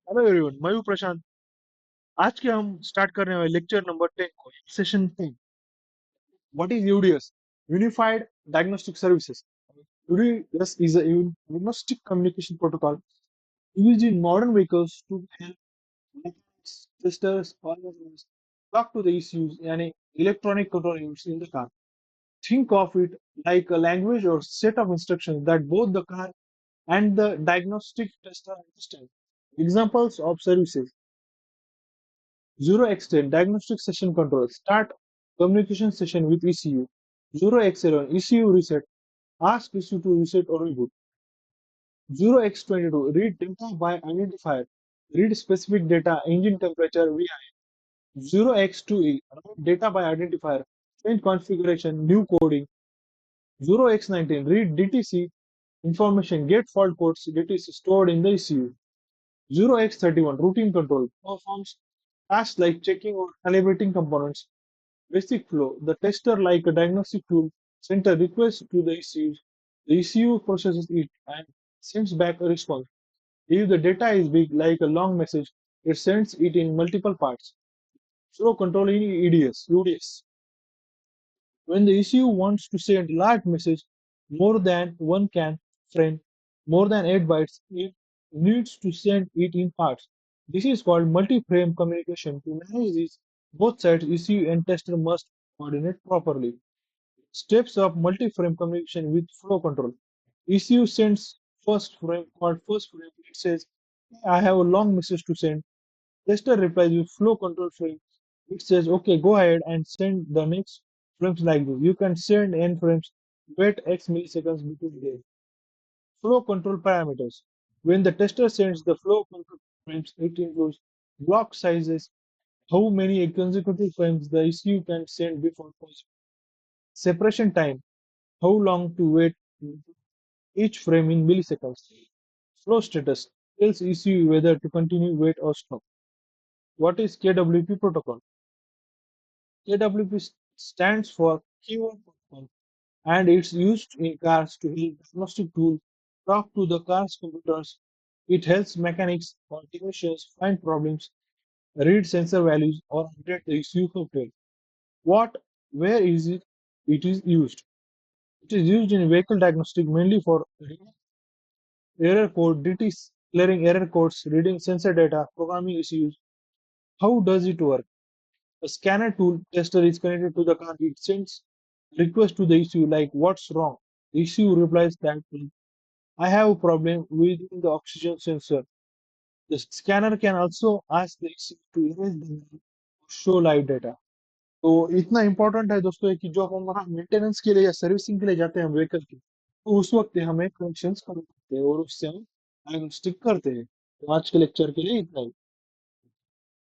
Hello everyone, मैं हूं प्रशांत। आज के हम स्टार्ट करने वाले लेक्चर नंबर 10 को session 10। What is UDS? Unified diagnostic services. UDS is a diagnostic communication protocol used in modern vehicles to help mechanics, testers, or engineers talk to the ECUs and electronic control units in the car. Think of it like a language or set of instructions that both the car and the diagnostic tester understand. Examples of services: Zero extent diagnostic session control. Start communication session with ECU. 0x11 ECU reset. Ask ECU to reset or reboot. 0x22 read data by identifier. Read specific data, engine temperature, VI. 0x2E write data by identifier. Change configuration, new coding. 0x19 read DTC information, get fault codes DTC stored in the ECU. 0x31 routine control performs tasks like checking or calibrating components. Basic flow: the tester, like a diagnostic tool, sends a request to the ECU. The ECU processes it and sends back a response. If the data is big, like a long message, it sends it in multiple parts. Flow control in UDS. When the ECU wants to send large message, more than one can frame, more than 8 bytes, it needs to send it in parts. This is called multi-frame communication. To manage this, both sides, ECU and tester, must coordinate properly. Steps of multi-frame communication with flow control. ECU sends first frame called first frame. It says, I have a long message to send. Tester replies with flow control frame. It says, okay, go ahead and send the next frames like this. You can send n frames, wait x milliseconds between them. Flow control parameters. When the tester sends the flow control frames, it includes block sizes, how many consecutive frames the ECU can send before pausing. Separation time, how long to wait each frame in milliseconds. Flow status tells ECU whether to continue, wait, or stop. What is KWP protocol? KWP stands for Keyword Protocol, and it's used in cars to help diagnostic tools talk to the car's computers. It helps mechanics or technicians find problems, read sensor values, or update the ECU software. What, where is it? It is used. It is used in vehicle diagnostic mainly for error code, DTs, clearing error codes, reading sensor data, programming issues. How does it work? A scanner tool tester is connected to the car. It sends request to the issue like what's wrong. The issue replies that I have a problem with the oxygen sensor. The scanner can also ask the issue to erase the line or show live data. तो इतना important है दोस्तों कि जो हम वहाँ maintenance के लिए या सर्विसिंग के लिए जाते हैं व्हीकल की, तो उस वक्त हमें कनेक्शंस करना होते हैं और उससे हम डायग्नोस्टिक करते हैं। तो आज के लेक्चर के लिए इतना ही।